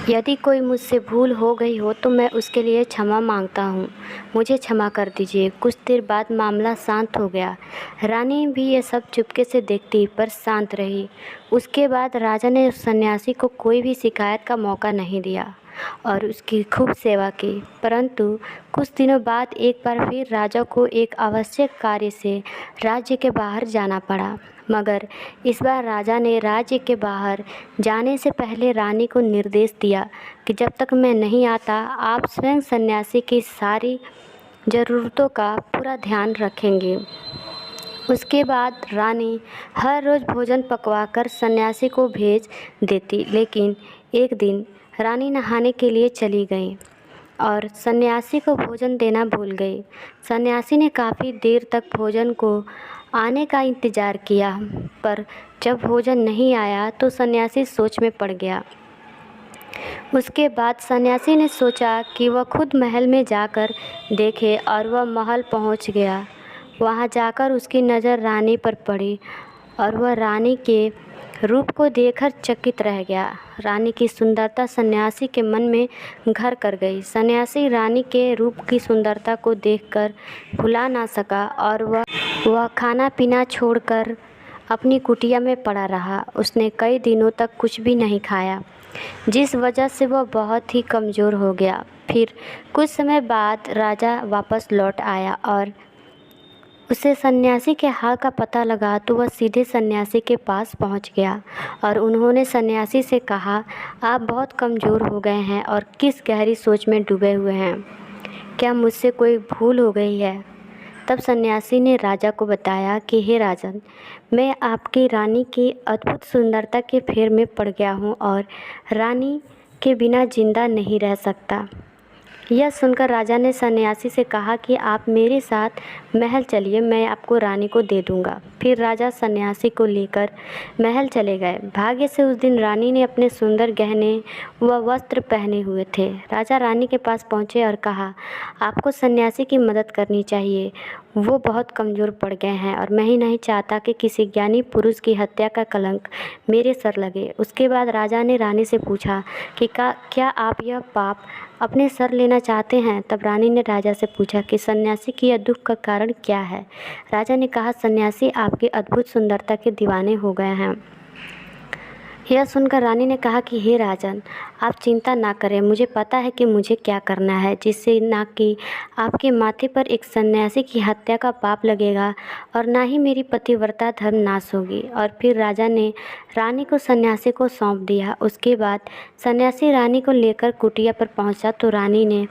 यदि कोई मुझसे भूल हो गई हो तो मैं उसके लिए क्षमा मांगता हूँ। मुझे क्षमा कर दीजिए। कुछ देर बाद मामला शांत हो गया। रानी भी ये सब चुपके से देखती पर शांत रही। उसके बाद राजा ने उस सन्यासी को कोई भी शिकायत का मौका नहीं दिया और उसकी खूब सेवा की। परंतु कुछ दिनों बाद एक बार फिर राजा को एक आवश्यक कार्य से राज्य के बाहर जाना पड़ा। मगर इस बार राजा ने राज्य के बाहर जाने से पहले रानी को निर्देश दिया कि जब तक मैं नहीं आता आप स्वयं सन्यासी की सारी ज़रूरतों का पूरा ध्यान रखेंगे। उसके बाद रानी हर रोज़ भोजन पकवाकर सन्यासी को भेज देती। लेकिन एक दिन रानी नहाने के लिए चली गई और सन्यासी को भोजन देना भूल गई। सन्यासी ने काफ़ी देर तक भोजन को आने का इंतज़ार किया, पर जब भोजन नहीं आया तो सन्यासी सोच में पड़ गया। उसके बाद सन्यासी ने सोचा कि वह खुद महल में जाकर देखे और वह महल पहुंच गया। वहां जाकर उसकी नज़र रानी पर पड़ी और वह रानी के रूप को देखकर चकित रह गया। रानी की सुंदरता सन्यासी के मन में घर कर गई। सन्यासी रानी के रूप की सुंदरता को देखकर भुला ना सका और वह खाना पीना छोड़कर अपनी कुटिया में पड़ा रहा। उसने कई दिनों तक कुछ भी नहीं खाया, जिस वजह से वह बहुत ही कमज़ोर हो गया। फिर कुछ समय बाद राजा वापस लौट आया और उसे सन्यासी के हाल का पता लगा तो वह सीधे सन्यासी के पास पहुंच गया और उन्होंने सन्यासी से कहा, आप बहुत कमज़ोर हो गए हैं और किस गहरी सोच में डूबे हुए हैं। क्या मुझसे कोई भूल हो गई है? तब सन्यासी ने राजा को बताया कि हे राजन, मैं आपकी रानी की अद्भुत सुंदरता के फेर में पड़ गया हूँ और रानी के बिना जिंदा नहीं रह सकता। यह सुनकर राजा ने सन्यासी से कहा कि आप मेरे साथ महल चलिए, मैं आपको रानी को दे दूंगा। फिर राजा सन्यासी को लेकर महल चले गए। भाग्य से उस दिन रानी ने अपने सुंदर गहने व वस्त्र पहने हुए थे। राजा रानी के पास पहुंचे और कहा, आपको सन्यासी की मदद करनी चाहिए। वो बहुत कमज़ोर पड़ गए हैं और मैं ही नहीं चाहता कि किसी ज्ञानी पुरुष की हत्या का कलंक मेरे सर लगे। उसके बाद राजा ने रानी से पूछा कि क्या आप यह पाप अपने सर लेना चाहते हैं? तब रानी ने राजा से पूछा कि सन्यासी की यह दुख का कारण क्या है? राजा ने कहा, सन्यासी आपकी अद्भुत सुंदरता के दीवाने हो गए हैं। यह सुनकर रानी ने कहा कि हे राजन, आप चिंता ना करें, मुझे पता है कि मुझे क्या करना है, जिससे ना कि आपके माथे पर एक सन्यासी की हत्या का पाप लगेगा और ना ही मेरी पतिव्रता धर्म नाश होगी। और फिर राजा ने रानी को सन्यासी को सौंप दिया। उसके बाद सन्यासी रानी को लेकर कुटिया पर पहुंचा तो रानी ने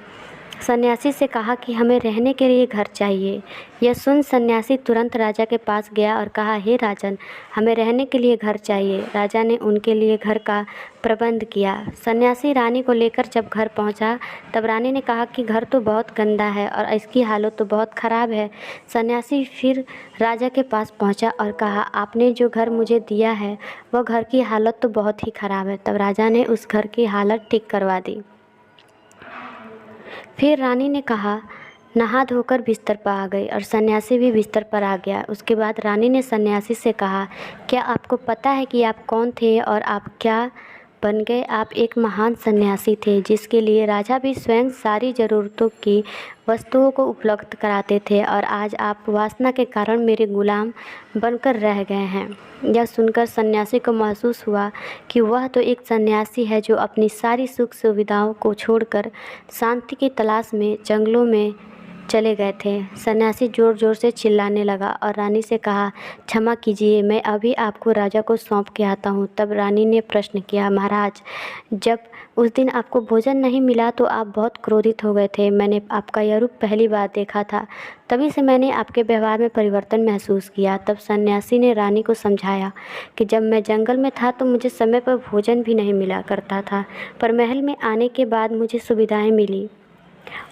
सन्यासी से कहा कि हमें रहने के लिए घर चाहिए। यह सुन सन्यासी तुरंत राजा के पास गया और कहा, हे राजन, हमें रहने के लिए घर चाहिए। राजा ने उनके लिए घर का प्रबंध किया। सन्यासी रानी को लेकर जब घर पहुंचा तब रानी ने कहा कि घर तो बहुत गंदा है और इसकी हालत तो बहुत ख़राब है। सन्यासी फिर राजा के पास पहुंचा और कहा, आपने जो घर मुझे दिया है वह घर की हालत तो बहुत ही ख़राब है। तब राजा ने उस घर की हालत ठीक करवा दी। फिर रानी ने कहा, नहा धोकर बिस्तर पर आ गई और सन्यासी भी बिस्तर पर आ गया। उसके बाद रानी ने सन्यासी से कहा, क्या आपको पता है कि आप कौन थे और आप क्या बन गए? आप एक महान सन्यासी थे जिसके लिए राजा भी स्वयं सारी ज़रूरतों की वस्तुओं को उपलब्ध कराते थे और आज आप वासना के कारण मेरे गुलाम बनकर रह गए हैं। यह सुनकर सन्यासी को महसूस हुआ कि वह तो एक सन्यासी है जो अपनी सारी सुख सुविधाओं को छोड़कर शांति की तलाश में जंगलों में चले गए थे। सन्यासी ज़ोर ज़ोर से चिल्लाने लगा और रानी से कहा, क्षमा कीजिए, मैं अभी आपको राजा को सौंप के आता हूँ। तब रानी ने प्रश्न किया, महाराज, जब उस दिन आपको भोजन नहीं मिला तो आप बहुत क्रोधित हो गए थे। मैंने आपका यह रूप पहली बार देखा था, तभी से मैंने आपके व्यवहार में परिवर्तन महसूस किया। तब सन्यासी ने रानी को समझाया कि जब मैं जंगल में था तो मुझे समय पर भोजन भी नहीं मिला करता था, पर महल में आने के बाद मुझे सुविधाएं मिली।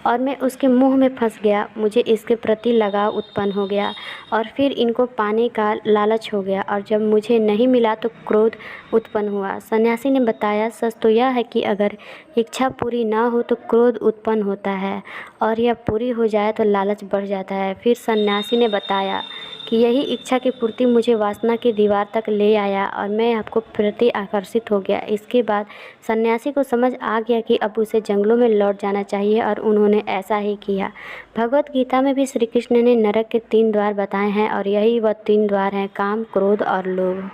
और मैं उसके मुंह में फंस गया। मुझे इसके प्रति लगाव उत्पन्न हो गया और फिर इनको पाने का लालच हो गया, और जब मुझे नहीं मिला तो क्रोध उत्पन्न हुआ। सन्यासी ने बताया, सच तो यह है कि अगर इच्छा पूरी ना हो तो क्रोध उत्पन्न होता है, और यह पूरी हो जाए तो लालच बढ़ जाता है। फिर सन्यासी ने बताया कि यही इच्छा की पूर्ति मुझे वासना की दीवार तक ले आया और मैं आपको प्रति आकर्षित हो गया। इसके बाद सन्यासी को समझ आ गया कि अब उसे जंगलों में लौट जाना चाहिए, और उन्होंने ऐसा ही किया। भगवत गीता में भी श्री कृष्ण ने नरक के 3 द्वार बताए हैं, और यही वह 3 द्वार हैं: काम, क्रोध और लोभ।